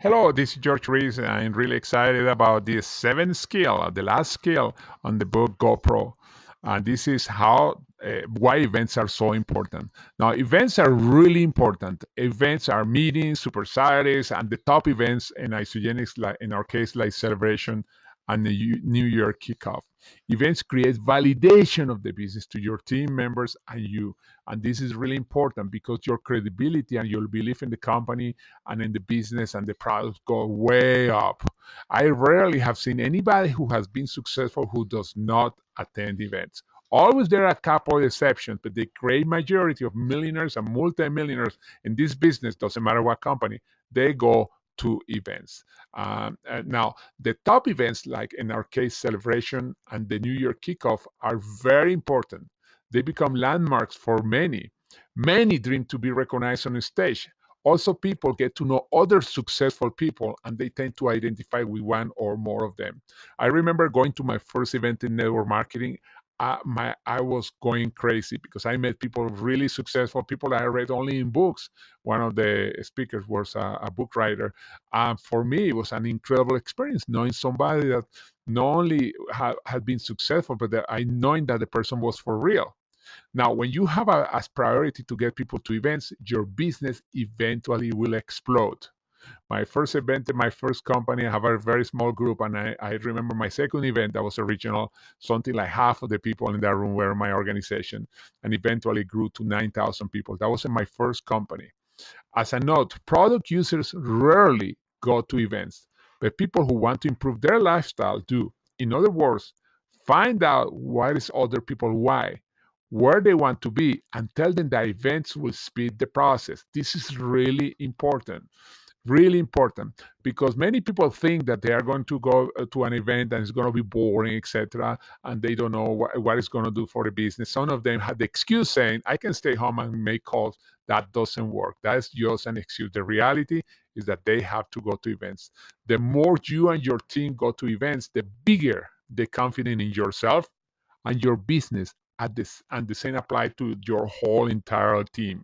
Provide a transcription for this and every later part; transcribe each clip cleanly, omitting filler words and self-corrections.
Hello, this is George Ruiz. I'm really excited about the seventh skill, the last skill on the book GoPro. And this is why events are so important. Now, events are really important. Events are meetings, super Saturdays, and the top events in isogenics, like in our case, like celebration and the New Year kickoff. Events create validation of the business to your team members and you. And this is really important because your credibility and your belief in the company and in the business and the products go way up. I rarely have seen anybody who has been successful who does not attend events. Always there are a couple of exceptions, but the great majority of millionaires and multimillionaires in this business, doesn't matter what company, they go to events. Now, the top events, like in our case, celebration and the New Year kickoff, are very important. They become landmarks for many. Many dream to be recognized on a stage. Also, people get to know other successful people and they tend to identify with one or more of them. I remember going to my first event in network marketing. I was going crazy because I met people really successful, people that I read only in books. One of the speakers was a book writer. For me, it was an incredible experience knowing somebody that not only had been successful, but that I knowing that the person was for real. Now, when you have as priority to get people to events, your business eventually will explode. My first event in my first company, I have a very small group, and I remember my second event that was original, something like half of the people in that room were my organization, and eventually grew to 9,000 people. That was in my first company. As a note, product users rarely go to events, but people who want to improve their lifestyle do. In other words, find out what is other people why, where they want to be, and tell them that events will speed the process. This is really important, because many people think that they are going to go to an event and it's going to be boring, etc., and they don't know what it's going to do for the business. Some of them had the excuse saying, I can stay home and make calls. That doesn't work. That's just an excuse. The reality is that they have to go to events. The more you and your team go to events, the bigger the confidence in yourself and your business at this, and the same apply to your whole entire team.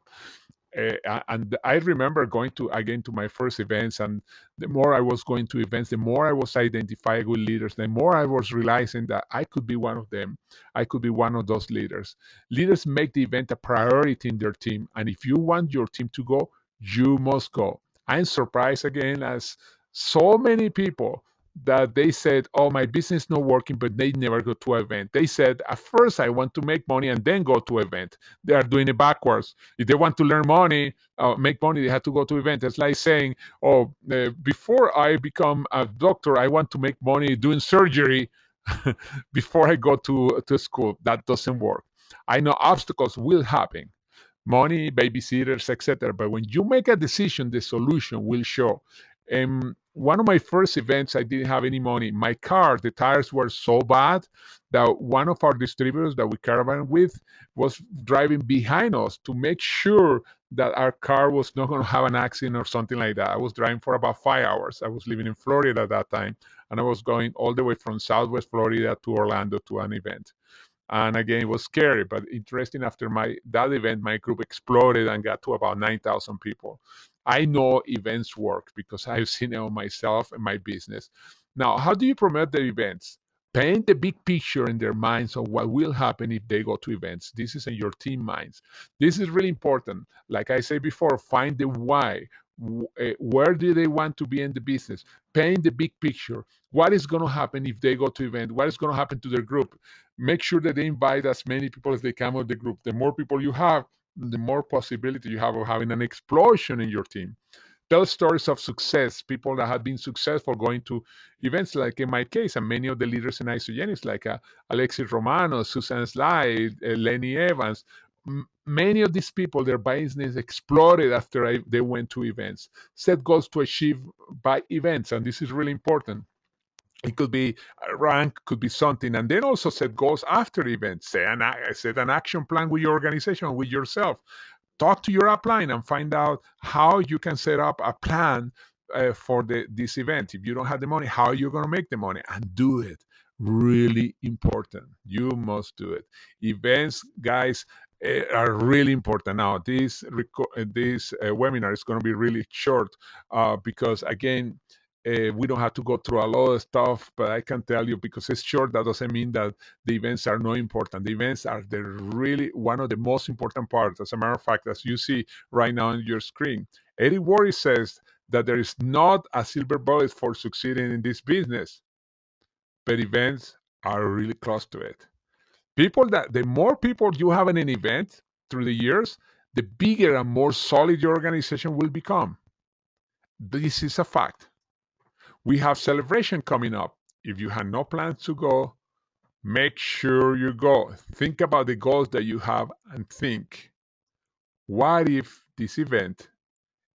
And I remember going to again to my first events, and the more I was going to events, the more I was identifying with leaders, the more I was realizing that I could be one of them. I could be one of those leaders. Leaders make the event a priority in their team, and if you want your team to go, you must go. I'm surprised again as so many people that they said, oh, my business not working, but they never go to an event. They said, at first I want to make money and then go to event. They are doing it backwards. If they want to learn money, make money, they have to go to events. It's like saying, oh, before I become a doctor, I want to make money doing surgery before I go to school. That doesn't work. I know obstacles will happen, money, babysitters, etc. But when you make a decision, the solution will show. One of my first events, I didn't have any money. My car, the tires were so bad that one of our distributors that we caravan with was driving behind us to make sure that our car was not going to have an accident or something like that. I was driving for about 5 hours. I was living in Florida at that time, and I was going all the way from Southwest Florida to Orlando to an event. And again, it was scary, but interesting. After my that event, my group exploded and got to about 9,000 people. I know events work because I've seen it on myself and my business. Now, how do you promote the events? Paint the big picture in their minds of what will happen if they go to events. This is in your team minds. This is really important. Like I said before, find the why. Where do they want to be in the business? Paint the big picture. What is going to happen if they go to event? What is going to happen to their group? Make sure that they invite as many people as they can of the group. The more people you have, the more possibility you have of having an explosion in your team. Tell stories of success, people that have been successful going to events, like in my case, and many of the leaders in Isogenics, like Alexis Romano, Susan Sly, Lenny Evans. Many of these people, their business exploded after they went to events. Set goals to achieve by events, and this is really important. It could be a rank, could be something, and then also set goals after the event. Set an action plan with your organization, with yourself. Talk to your upline and find out how you can set up a plan for this event. If you don't have the money, how are you going to make the money? And do it. Really important. You must do it. Events, guys, are really important. Now, this webinar is going to be really short because, again, we don't have to go through a lot of stuff, but I can tell you because it's short, that doesn't mean that the events are not important. The events are the really one of the most important parts. As a matter of fact, as you see right now on your screen, Eddie Worre says that there is not a silver bullet for succeeding in this business, but events are really close to it. The more people you have in an event through the years, the bigger and more solid your organization will become. This is a fact. We have celebration coming up. If you have no plans to go, make sure you go. Think about the goals that you have and think, what if this event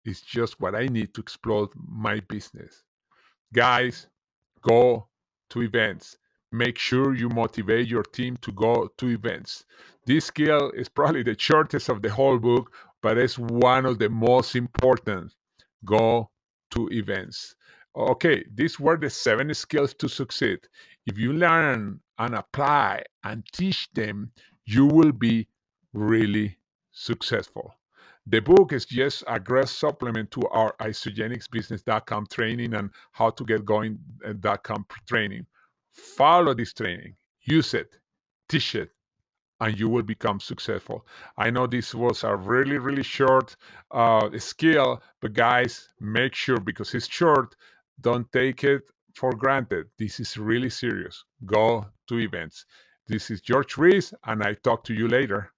is just what I need to explode my business? Guys, go to events. Make sure you motivate your team to go to events. This skill is probably the shortest of the whole book, but it's one of the most important. Go to events. Okay, these were the 7 skills to succeed. If you learn and apply and teach them, you will be really successful. The book is just a great supplement to our isogenicsbusiness.com training and how to get going.com training. Follow this training, use it, teach it, and you will become successful. I know this was a really, really short skill, but guys, make sure because it's short, don't take it for granted. This is really serious. Go to events. This is George Ruiz, and I talk to you later.